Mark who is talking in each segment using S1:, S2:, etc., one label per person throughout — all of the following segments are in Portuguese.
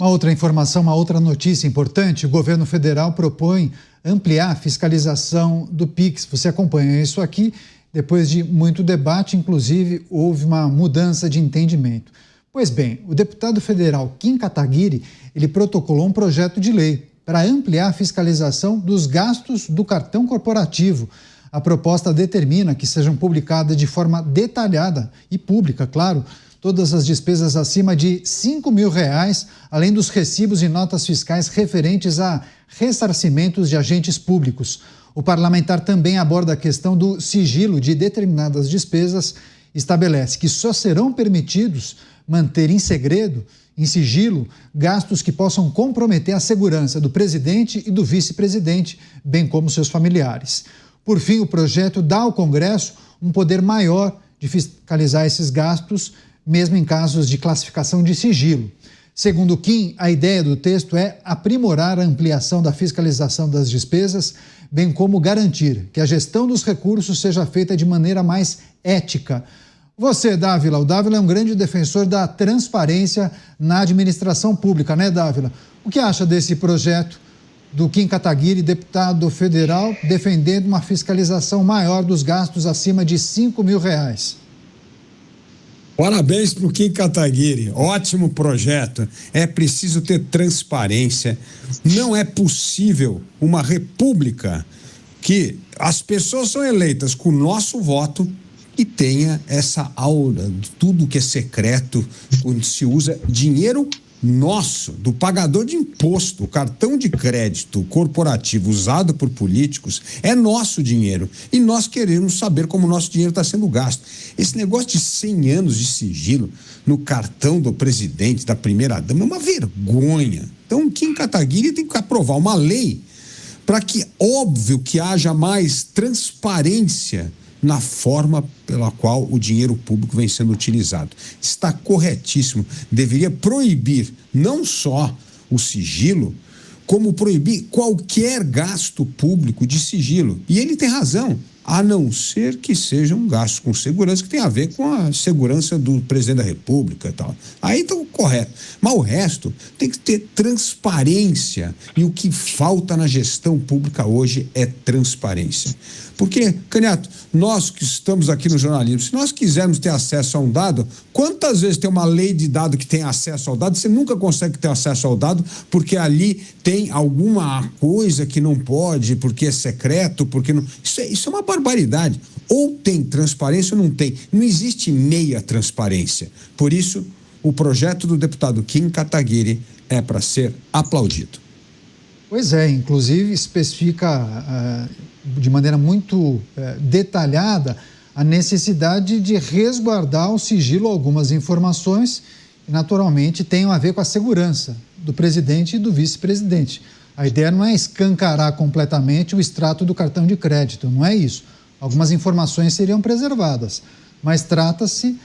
S1: Uma outra informação, uma outra notícia importante: o governo federal propõe ampliar a fiscalização do Pix. Você acompanha isso aqui. Depois de muito debate, inclusive, houve uma mudança de entendimento. Pois bem, o deputado federal Kim Kataguiri, ele protocolou um projeto de lei para ampliar a fiscalização dos gastos do cartão corporativo. A proposta determina que sejam publicadas de forma detalhada e pública, claro, todas as despesas acima de R$5 mil, além dos recibos e notas fiscais referentes a ressarcimentos de agentes públicos. O parlamentar também aborda a questão do sigilo de determinadas despesas, estabelece que só serão permitidos manter em segredo, em sigilo, gastos que possam comprometer a segurança do presidente e do vice-presidente, bem como seus familiares. Por fim, o projeto dá ao Congresso um poder maior de fiscalizar esses gastos, mesmo em casos de classificação de sigilo. Segundo Kim, a ideia do texto é aprimorar a ampliação da fiscalização das despesas, bem como garantir que a gestão dos recursos seja feita de maneira mais ética. Você, Dávila, o Dávila é um grande defensor da transparência na administração pública, né, Dávila? O que acha desse projeto do Kim Kataguiri, deputado federal, defendendo uma fiscalização maior dos gastos acima de R$5 mil?
S2: Parabéns para o Kim Kataguiri, ótimo projeto. É preciso ter transparência. Não é possível uma república que as pessoas são eleitas com o nosso voto e tenha essa aura de tudo que é secreto, quando se usa dinheiro nosso, do pagador de imposto. O cartão de crédito corporativo usado por políticos é nosso dinheiro e nós queremos saber como o nosso dinheiro está sendo gasto. Esse negócio de 100 anos de sigilo no cartão do presidente, da primeira-dama, é uma vergonha. Então, o Kim Kataguiri tem que aprovar uma lei para que, óbvio, que haja mais transparência na forma pela qual o dinheiro público vem sendo utilizado. Está corretíssimo. Deveria proibir não só o sigilo, como proibir qualquer gasto público de sigilo. E ele tem razão, a não ser que seja um gasto com segurança, que tem a ver com a segurança do presidente da República e tal. Aí está correto. Mas o resto tem que ter transparência. E o que falta na gestão pública hoje é transparência. Porque, Canhoto, nós que estamos aqui no jornalismo, se nós quisermos ter acesso a um dado, quantas vezes tem uma lei de dado que tem acesso ao dado, você nunca consegue ter acesso ao dado, porque ali tem alguma coisa que não pode, porque é secreto, porque não... Isso é uma barbaridade. Ou tem transparência ou não tem. Não existe meia transparência. Por isso, o projeto do deputado Kim Kataguiri é para ser aplaudido.
S1: Pois é, inclusive especifica de maneira muito detalhada a necessidade de resguardar o sigilo algumas informações que naturalmente tenham a ver com a segurança do presidente e do vice-presidente. A ideia não é escancarar completamente o extrato do cartão de crédito, não é isso. Algumas informações seriam preservadas, mas trata-se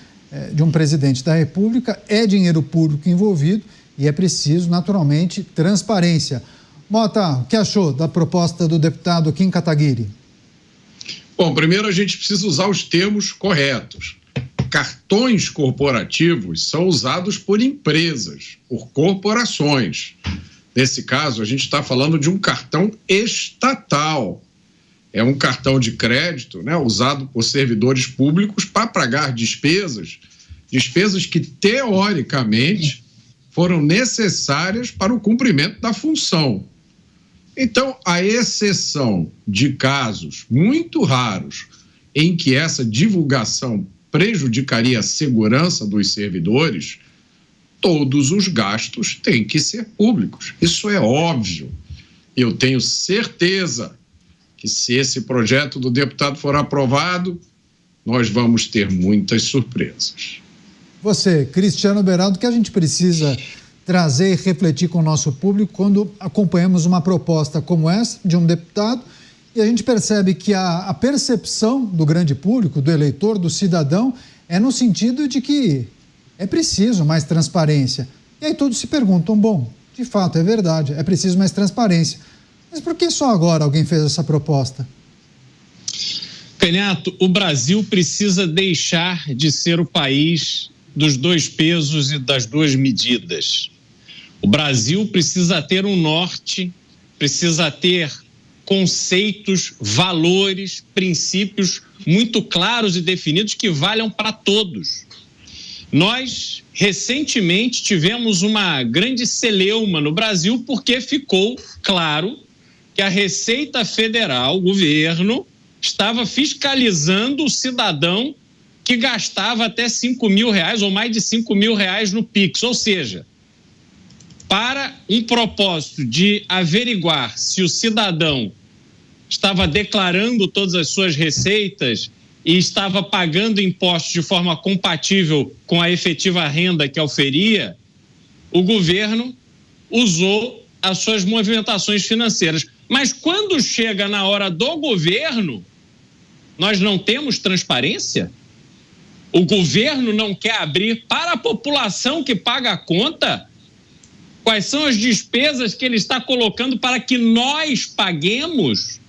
S1: de um presidente da República, é dinheiro público envolvido e é preciso, naturalmente, transparência. Mota, o que achou da proposta do deputado Kim Kataguiri?
S3: Bom, primeiro a gente precisa usar os termos corretos. Cartões corporativos são usados por empresas, por corporações. Nesse caso, a gente está falando de um cartão estatal. É um cartão de crédito, né, usado por servidores públicos para pagar despesas que, teoricamente, foram necessárias para o cumprimento da função. Então, a exceção de casos muito raros em que essa divulgação prejudicaria a segurança dos servidores, todos os gastos têm que ser públicos. Isso é óbvio. Eu tenho certeza que, se esse projeto do deputado for aprovado, nós vamos ter muitas surpresas.
S1: Você, Cristiano Beraldo, que a gente precisa trazer e refletir com o nosso público quando acompanhamos uma proposta como essa de um deputado e a gente percebe que a percepção do grande público, do eleitor, do cidadão, é no sentido de que é preciso mais transparência. E aí todos se perguntam, bom, de fato, é verdade, é preciso mais transparência. Mas por que só agora alguém fez essa proposta?
S4: Canhoto, o Brasil precisa deixar de ser o país dos dois pesos e das duas medidas. O Brasil precisa ter um norte, precisa ter conceitos, valores, princípios muito claros e definidos que valham para todos. Nós, recentemente, tivemos uma grande celeuma no Brasil porque ficou claro que a Receita Federal, o governo, estava fiscalizando o cidadão que gastava até R$5.000 ou mais de R$5.000 no Pix, ou seja, para um propósito de averiguar se o cidadão estava declarando todas as suas receitas e estava pagando impostos de forma compatível com a efetiva renda que oferia, o governo usou as suas movimentações financeiras. Mas quando chega na hora do governo, nós não temos transparência? O governo não quer abrir para a população que paga a conta quais são as despesas que ele está colocando para que nós paguemos?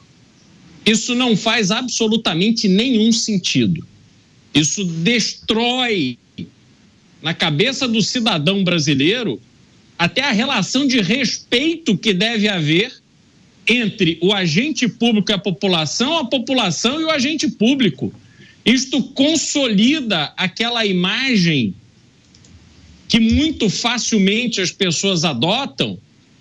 S4: Isso não faz absolutamente nenhum sentido. Isso destrói na cabeça do cidadão brasileiro até a relação de respeito que deve haver entre o agente público e a população e o agente público. Isto consolida aquela imagem que muito facilmente as pessoas adotam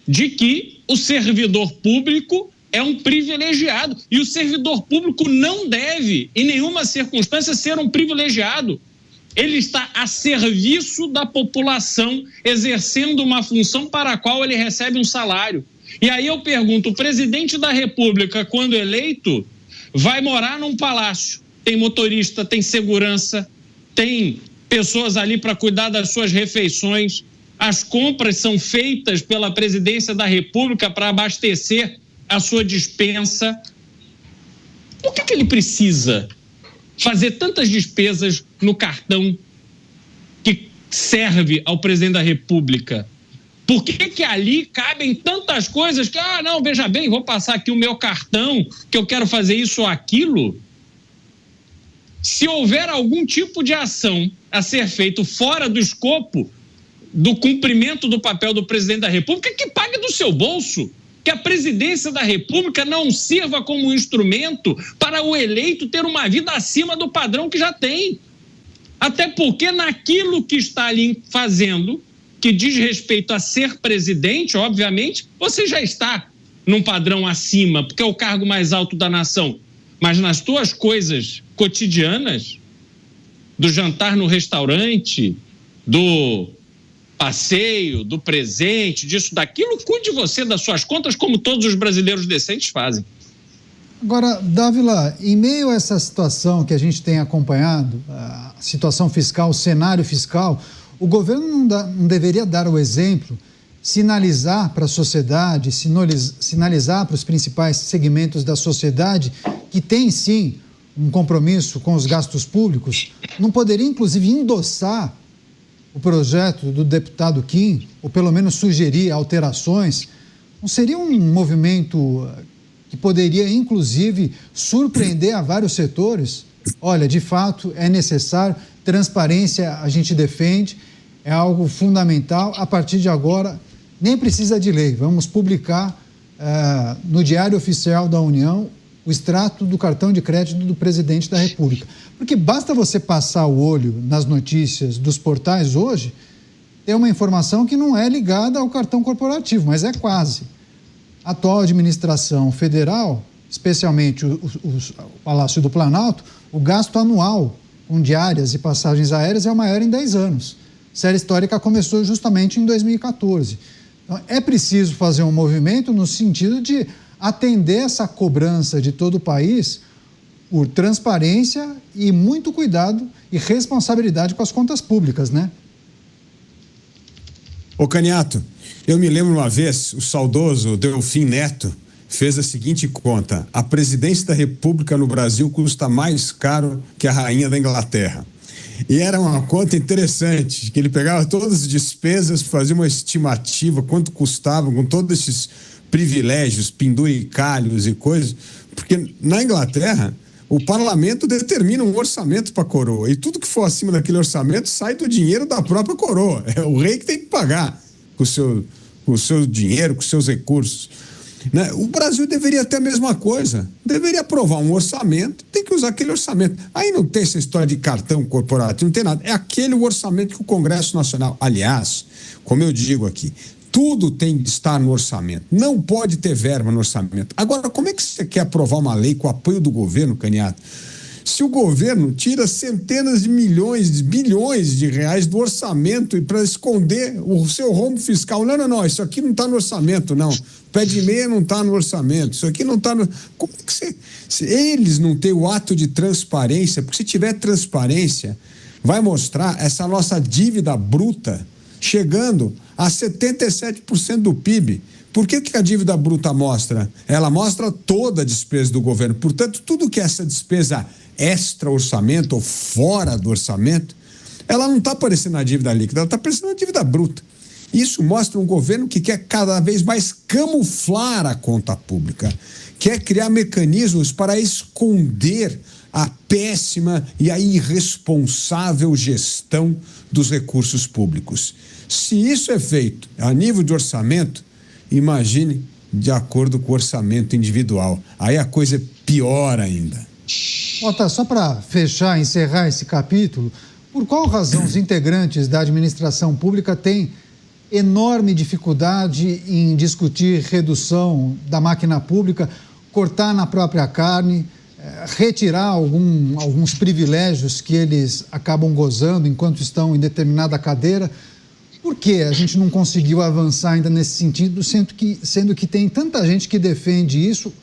S4: de que o servidor público é um privilegiado. E o servidor público não deve, em nenhuma circunstância, ser um privilegiado. Ele está a serviço da população, exercendo uma função para a qual ele recebe um salário. E aí eu pergunto, o presidente da República, quando eleito, vai morar num palácio. Tem motorista, tem segurança, tem pessoas ali para cuidar das suas refeições. As compras são feitas pela presidência da República para abastecer a sua despensa. Por que ele precisa fazer tantas despesas no cartão que serve ao presidente da República? Por que ali cabem tantas coisas que, não, veja bem, vou passar aqui o meu cartão, que eu quero fazer isso ou aquilo? Se houver algum tipo de ação a ser feito fora do escopo do cumprimento do papel do presidente da República, que pague do seu bolso. Que a presidência da República não sirva como instrumento para o eleito ter uma vida acima do padrão que já tem. Até porque naquilo que está ali fazendo, que diz respeito a ser presidente, obviamente, você já está num padrão acima, porque é o cargo mais alto da nação. Mas nas tuas coisas cotidianas, do jantar no restaurante, do passeio, do presente, disso, daquilo, cuide você das suas contas, como todos os brasileiros decentes fazem.
S1: Agora, Dávila, em meio a essa situação que a gente tem acompanhado, a situação fiscal, o cenário fiscal, o governo não deveria dar o exemplo, sinalizar para a sociedade, sinalizar para os principais segmentos da sociedade que tem, sim, um compromisso com os gastos públicos? Não poderia, inclusive, endossar o projeto do deputado Kim, ou pelo menos sugerir alterações? Não seria um movimento que poderia, inclusive, surpreender a vários setores? Olha, de fato, é necessário, transparência a gente defende, é algo fundamental. A partir de agora, nem precisa de lei, vamos publicar no Diário Oficial da União o extrato do cartão de crédito do presidente da República. Porque basta você passar o olho nas notícias dos portais hoje, tem uma informação que não é ligada ao cartão corporativo, mas é quase. A atual administração federal, especialmente o Palácio do Planalto, o gasto anual com diárias e passagens aéreas é o maior em 10 anos. A série histórica começou justamente em 2014. Então, é preciso fazer um movimento no sentido de atender essa cobrança de todo o país por transparência e muito cuidado e responsabilidade com as contas públicas, né?
S2: Ô Caniato, eu me lembro uma vez, o saudoso Delfim Neto fez a seguinte conta: a presidência da República no Brasil custa mais caro que a rainha da Inglaterra. E era uma conta interessante, que ele pegava todas as despesas, fazia uma estimativa, quanto custava, com todos esses privilégios, penduricalhos e coisas, porque na Inglaterra o parlamento determina um orçamento para a coroa, e tudo que for acima daquele orçamento sai do dinheiro da própria coroa, é o rei que tem que pagar. com o seu dinheiro, com os seus recursos. Né? O Brasil deveria ter a mesma coisa. Deveria aprovar um orçamento, tem que usar aquele orçamento. Aí não tem essa história de cartão corporativo, não tem nada. É aquele orçamento que o Congresso Nacional, aliás, como eu digo aqui, tudo tem que estar no orçamento. Não pode ter verba no orçamento. Agora, como é que você quer aprovar uma lei com o apoio do governo, Caniato, se o governo tira centenas de milhões, bilhões de reais do orçamento e para esconder o seu rombo fiscal? Não, isso aqui não está no orçamento, não. Pé de meia não está no orçamento, isso aqui não está no... Como é que se eles não têm o ato de transparência? Porque se tiver transparência, vai mostrar essa nossa dívida bruta chegando a 77% do PIB. Por que a dívida bruta mostra? Ela mostra toda a despesa do governo. Portanto, tudo que essa despesa extra-orçamento ou fora do orçamento, ela não está aparecendo na dívida líquida, ela está aparecendo na dívida bruta. Isso mostra um governo que quer cada vez mais camuflar a conta pública, quer criar mecanismos para esconder a péssima e a irresponsável gestão dos recursos públicos. Se isso é feito a nível de orçamento, imagine de acordo com o orçamento individual. Aí a coisa é pior ainda.
S1: Ota, só para fechar, encerrar esse capítulo, por qual razão os integrantes da administração pública têm enorme dificuldade em discutir redução da máquina pública, cortar na própria carne, retirar alguns privilégios que eles acabam gozando enquanto estão em determinada cadeira? Por que a gente não conseguiu avançar ainda nesse sentido, sendo que tem tanta gente que defende isso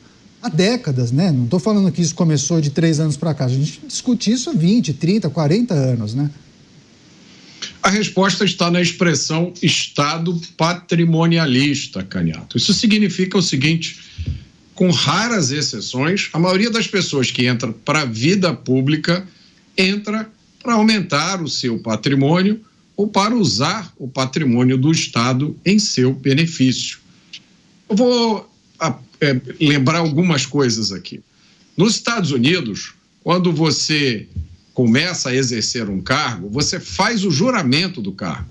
S1: há décadas, né? Não estou falando que isso começou de 3 anos para cá, a gente discute isso há 20, 30, 40 anos, né?
S3: A resposta está na expressão Estado patrimonialista, Caniato. Isso significa o seguinte: com raras exceções, a maioria das pessoas que entram para a vida pública entra para aumentar o seu patrimônio ou para usar o patrimônio do Estado em seu benefício. Eu vou lembrar algumas coisas aqui. Nos Estados Unidos, quando você começa a exercer um cargo, você faz o juramento do cargo.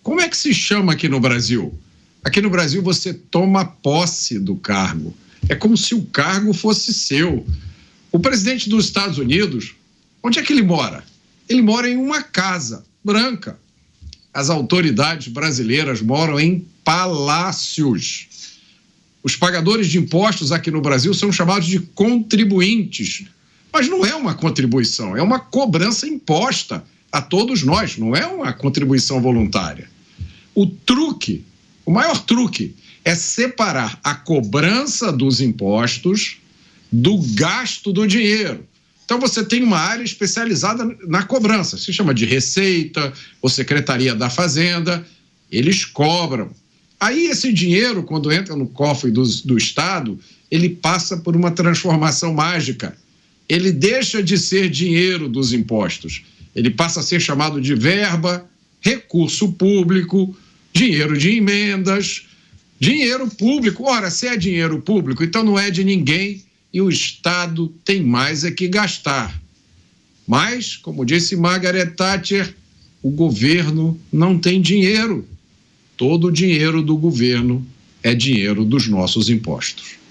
S3: Como é que se chama aqui no Brasil? Aqui no Brasil você toma posse do cargo. É como se o cargo fosse seu. O presidente dos Estados Unidos, onde é que ele mora? Ele mora em uma casa branca. As autoridades brasileiras moram em palácios. Os pagadores de impostos aqui no Brasil são chamados de contribuintes. Mas não é uma contribuição, é uma cobrança imposta a todos nós, não é uma contribuição voluntária. O maior truque é separar a cobrança dos impostos do gasto do dinheiro. Então você tem uma área especializada na cobrança, se chama de Receita ou Secretaria da Fazenda, eles cobram. Aí esse dinheiro, quando entra no cofre do Estado, ele passa por uma transformação mágica. Ele deixa de ser dinheiro dos impostos. Ele passa a ser chamado de verba, recurso público, dinheiro de emendas, dinheiro público. Ora, se é dinheiro público, então não é de ninguém e o Estado tem mais é que gastar. Mas, como disse Margaret Thatcher, o governo não tem dinheiro. Todo o dinheiro do governo é dinheiro dos nossos impostos.